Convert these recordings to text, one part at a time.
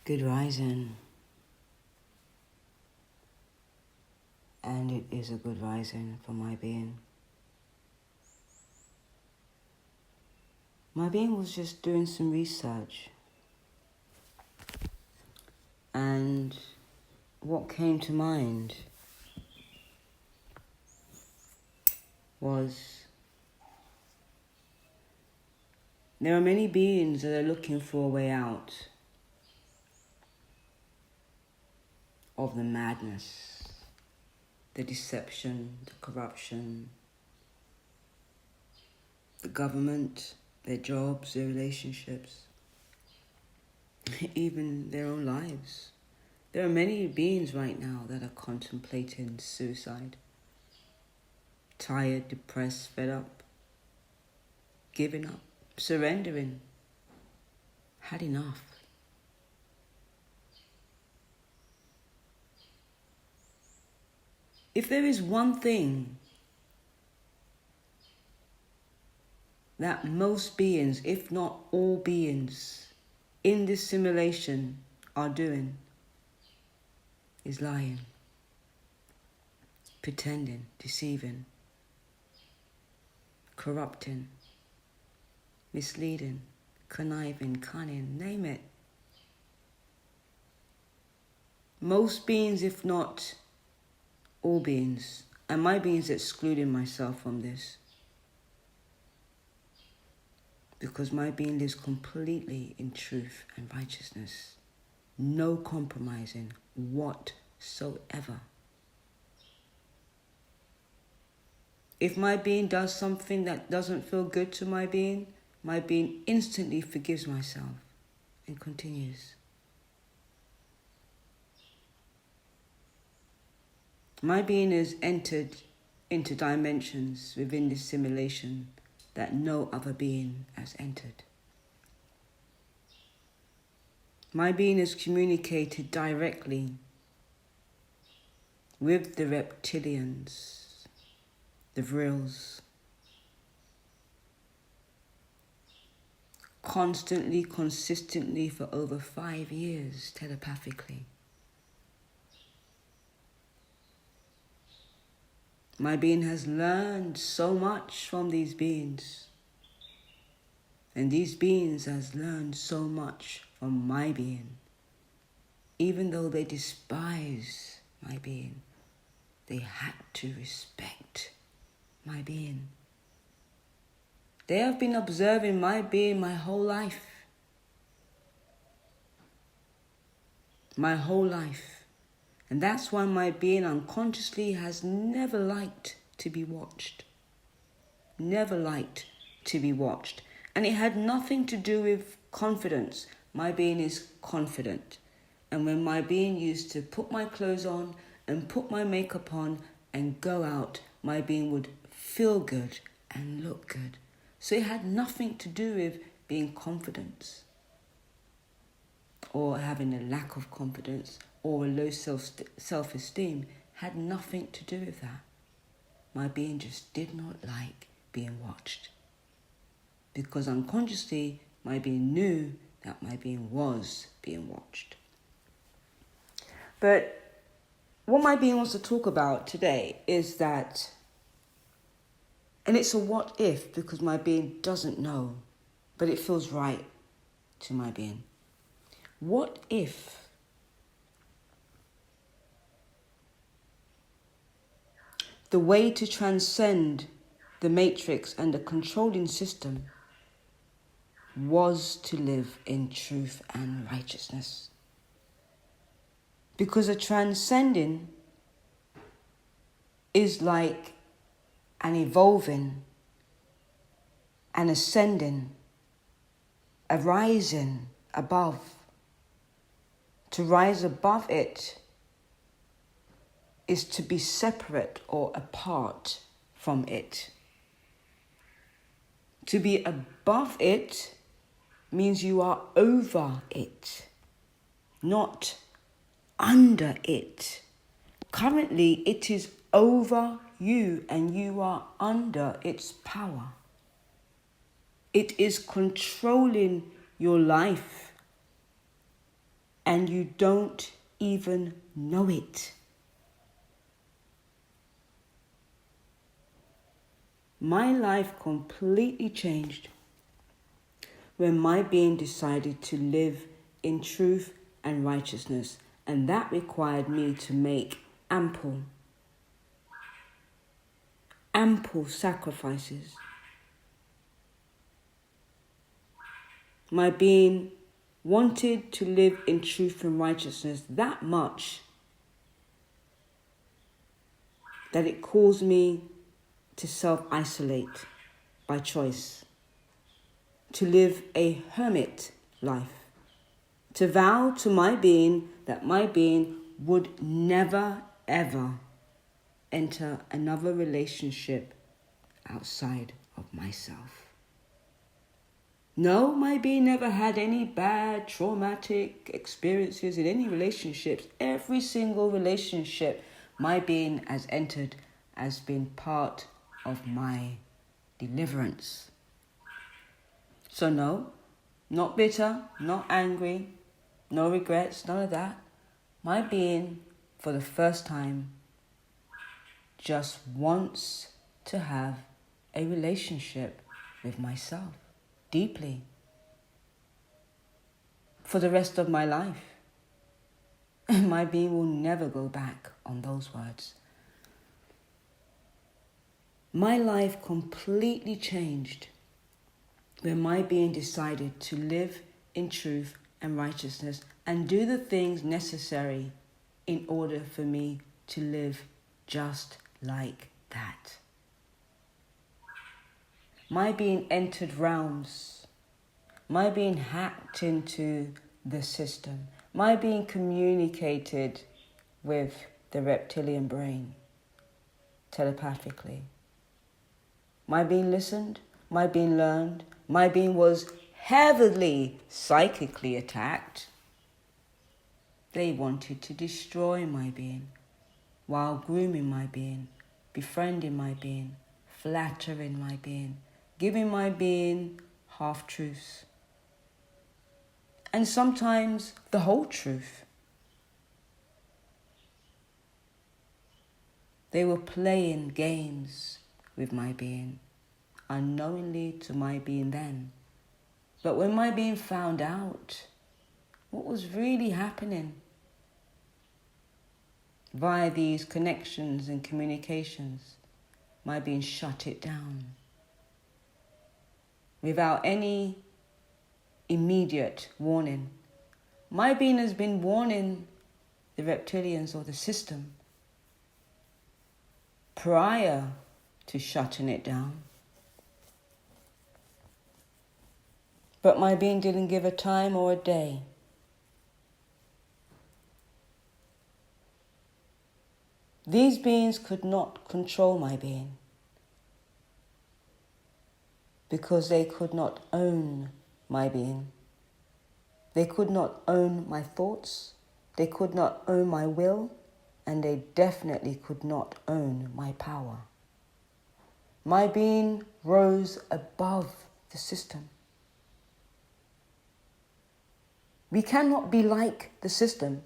Good rising, and it is a good rising for my being. My being was just doing some research, and what came to mind was there are many beings that are looking for a way out of the madness, the deception, the corruption, the government, their jobs, their relationships, even their own lives. There are many beings right now that are contemplating suicide, tired, depressed, fed up, giving up, surrendering, had enough. If there is one thing that most beings, if not all beings, in this simulation are doing, is lying, pretending, deceiving, corrupting, misleading, conniving, cunning, name it. Most beings, if not all beings, and my beings excluding myself from this, because my being lives completely in truth and righteousness, no compromising whatsoever. If my being does something that doesn't feel good to my being instantly forgives myself and continues. My being has entered into dimensions within this simulation that no other being has entered. My being has communicated directly with the reptilians, the vrills, constantly, consistently for over 5 years, telepathically. My being has learned so much from these beings, and these beings has learned so much from my being. Even though they despise my being, they had to respect my being. They have been observing my being my whole life. My whole life. And that's why my being unconsciously has never liked to be watched. Never liked to be watched. And it had nothing to do with confidence. My being is confident. And when my being used to put my clothes on and put my makeup on and go out, my being would feel good and look good. So it had nothing to do with being confident or having a lack of confidence or a low self-esteem. Had nothing to do with that. My being just did not like being watched. Because unconsciously, my being knew that my being was being watched. But what my being wants to talk about today is that, and it's a what if, because my being doesn't know, but it feels right to my being. What if the way to transcend the matrix and the controlling system was to live in truth and righteousness? Because a transcending is like an evolving, an ascending, a rising above. To rise above it is to be separate or apart from it. To be above it means you are over it, not under it. Currently, it is over you and you are under its power. It is controlling your life. and you don't even know it. My life completely changed when my being decided to live in truth and righteousness, and that required me to make ample sacrifices. My being wanted to live in truth and righteousness that much that it caused me to self-isolate by choice, to live a hermit life, to vow to my being that my being would never, ever enter another relationship outside of myself. No, my being never had any bad, traumatic experiences in any relationships. Every single relationship my being has entered has been part of my deliverance. So no, not bitter, not angry, no regrets, none of that. My being, for the first time, just wants to have a relationship with myself, deeply, for the rest of my life. And my being will never go back on those words. My life completely changed when my being decided to live in truth and righteousness and do the things necessary in order for me to live just like that. My being entered realms. My being hacked into the system. My being communicated with the reptilian brain telepathically. My being listened. My being learned. My being was heavily psychically attacked. They wanted to destroy my being while grooming my being, befriending my being, flattering my being, giving my being half-truths. And sometimes the whole truth. They were playing games with my being, unknowingly to my being then. But when my being found out what was really happening via these connections and communications, my being shut it down without any immediate warning. My being has been warning the reptilians or the system prior to shutting it down. But my being didn't give a time or a day. These beings could not control my being because they could not own my being. They could not own my thoughts. They could not own my will. And they definitely could not own my power. My being rose above the system. We cannot be like the system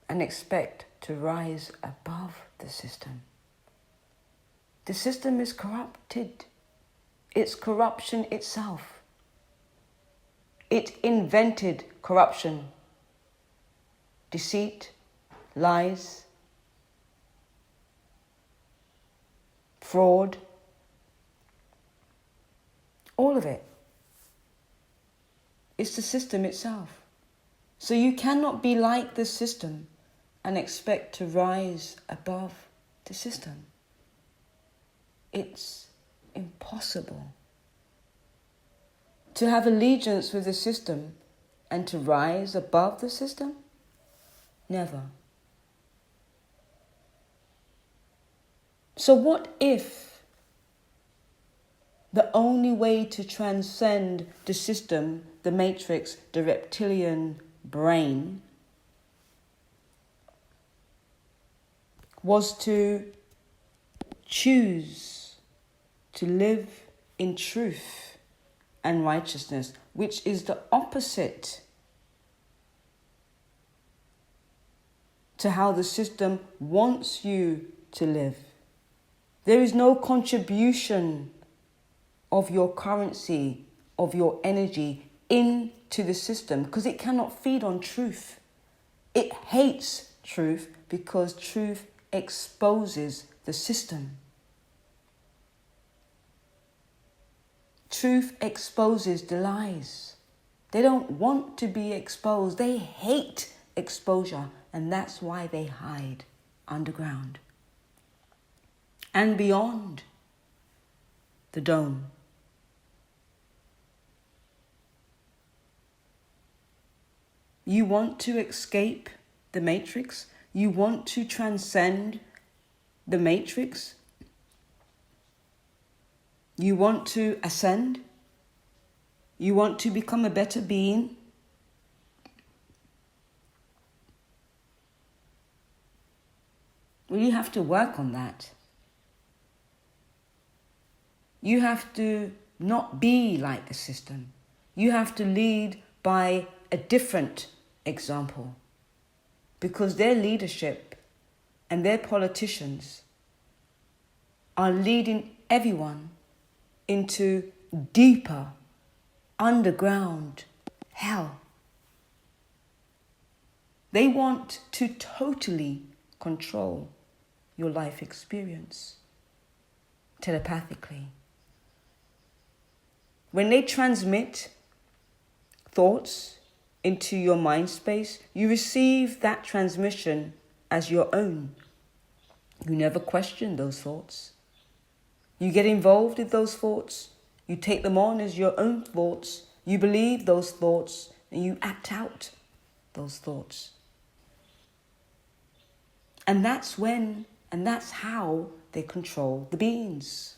and expect to rise above the system. The system is corrupted. It's corruption itself. It invented corruption, deceit, lies, fraud, all of it. It's the system itself. So you cannot be like the system and expect to rise above the system. It's impossible. To have allegiance with the system and to rise above the system? Never. So what if the only way to transcend the system, the matrix, the reptilian brain, was to choose to live in truth and righteousness, which is the opposite to how the system wants you to live. There is no contribution of your currency, of your energy into the system because it cannot feed on truth. It hates truth because truth exposes the system. Truth exposes the lies. They don't want to be exposed. They hate exposure, and that's why they hide underground and beyond the dome. You want to escape the matrix? You want to transcend the matrix? You want to ascend? You want to become a better being? Well, you have to work on that. You have to not be like the system. You have to lead by a different example. Because their leadership and their politicians are leading everyone into deeper underground hell. They want to totally control your life experience telepathically. When they transmit thoughts into your mind space, you receive that transmission as your own. You never question those thoughts. You get involved with those thoughts. You take them on as your own thoughts. You believe those thoughts and you act out those thoughts. And that's when, and that's how they control the beings.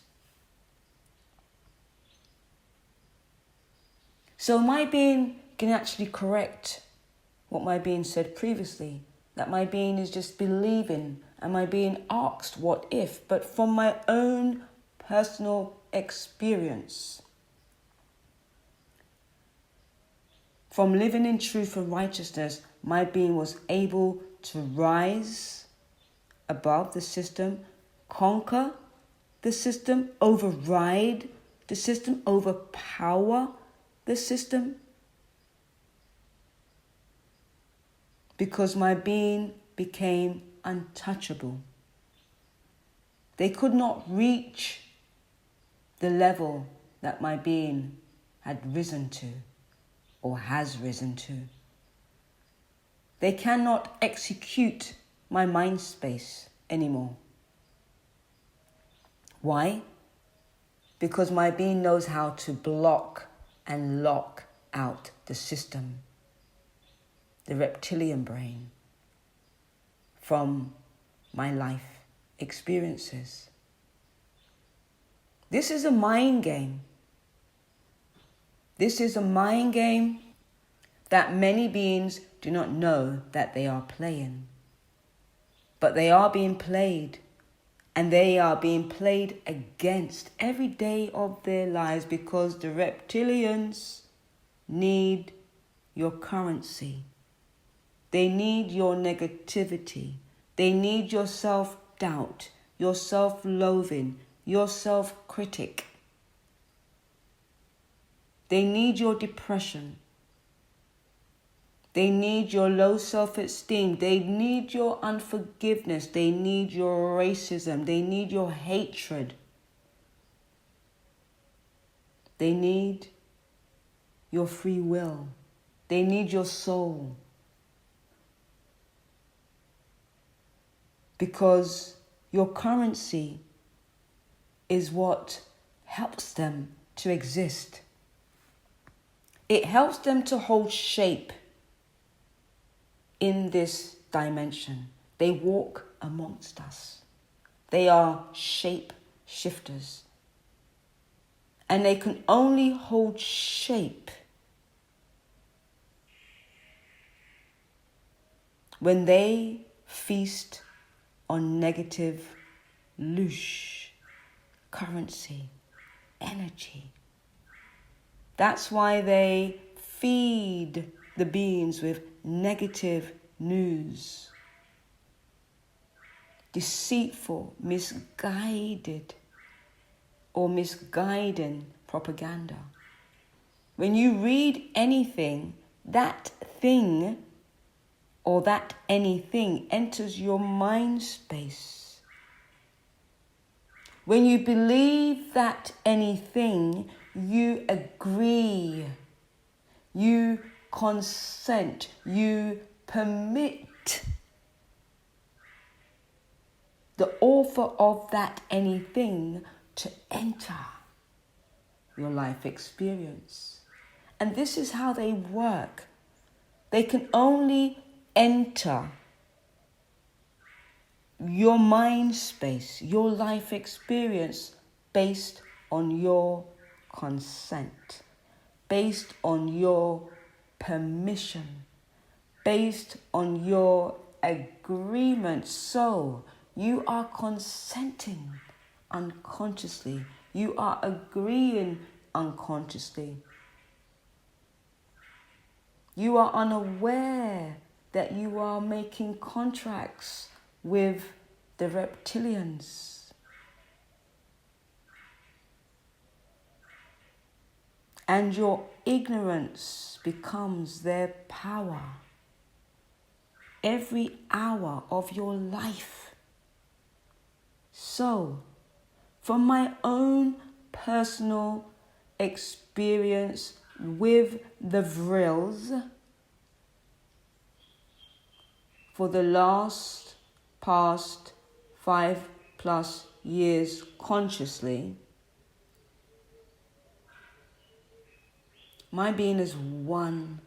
So my being can actually correct what my being said previously. That my being is just believing and my being asked what if, but from my own personal experience. From living in truth and righteousness, my being was able to rise above the system, conquer the system, override the system, overpower the system. Because my being became untouchable. They could not reach the level that my being had risen to or has risen to. They cannot execute my mind space anymore. Why? Because my being knows how to block and lock out the system, the reptilian brain, from my life experiences. This is a mind game. This is a mind game that many beings do not know that they are playing. But they are being played, and they are being played against every day of their lives because the reptilians need your currency. They need your negativity. They need your self-doubt, your self-loathing, your self-critic. They need your depression. They need your low self-esteem. They need your unforgiveness. They need your racism. They need your hatred. They need your free will. They need your soul. Because your currency is what helps them to exist. It helps them to hold shape in this dimension. They walk amongst us. They are shape shifters. And they can only hold shape when they feast on negative loosh, currency, energy. That's why they feed the beings with negative news, deceitful, misguided, or misguiding propaganda. When you read anything, that thing or that anything enters your mind space. When you believe that anything, you agree, you consent, you permit the author of that anything to enter your life experience. And this is how they work. They can only enter your mind space, your life experience, based on your consent, based on your permission, based on your agreement. So you are consenting unconsciously. You are agreeing unconsciously. You are unaware that you are making contracts with the reptilians. And your ignorance becomes their power every hour of your life. So, from my own personal experience with the vrills, for the past 5+ years consciously, my being has won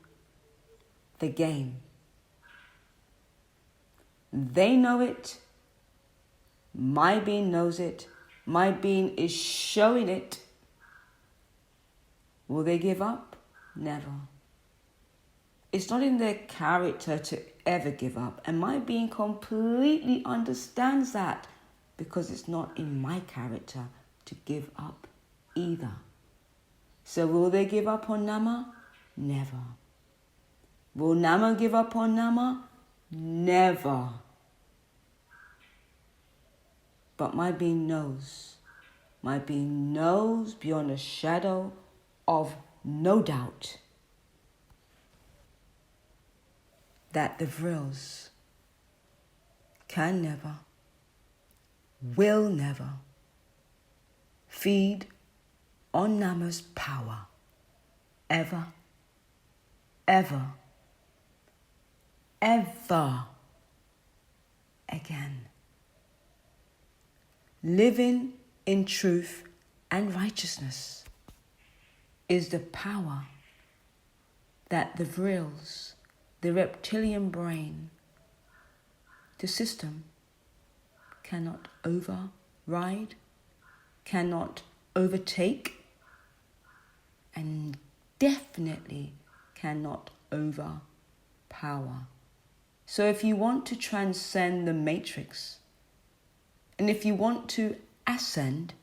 the game. They know it. My being knows it. My being is showing it. Will they give up? Never. It's not in their character to ever give up. And my being completely understands that, because it's not in my character to give up either. So will they give up on Nama? Never. Will Nama give up on Nama? Never. But my being knows. My being knows beyond a shadow of no doubt that the vrills can never, will never feed on Nama's power ever, ever, ever again. Living in truth and righteousness is the power that the vrills, the reptilian brain, the system cannot override, cannot overtake, and definitely cannot overpower. So if you want to transcend the matrix, and if you want to ascend,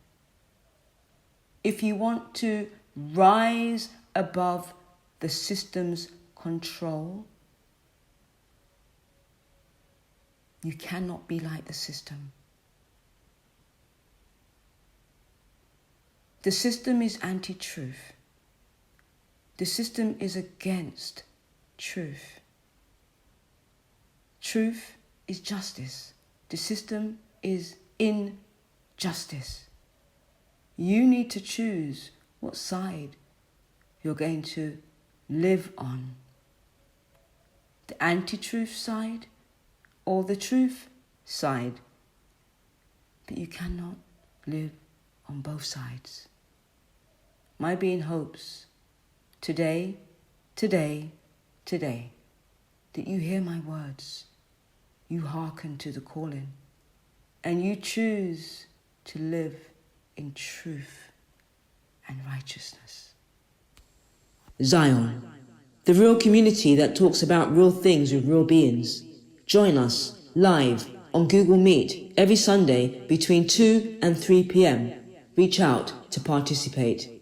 if you want to rise above the system's control, you cannot be like the system. The system is anti-truth. The system is against truth. Truth is justice. The system is injustice. You need to choose what side you're going to live on. The anti-truth side or the truth side. But you cannot live on both sides. My being hopes today, that you hear my words, you hearken to the calling, and you choose to live in truth and righteousness. Zion, the real community that talks about real things with real beings. Join us live on Google Meet every Sunday between 2 and 3 p.m. Reach out to participate.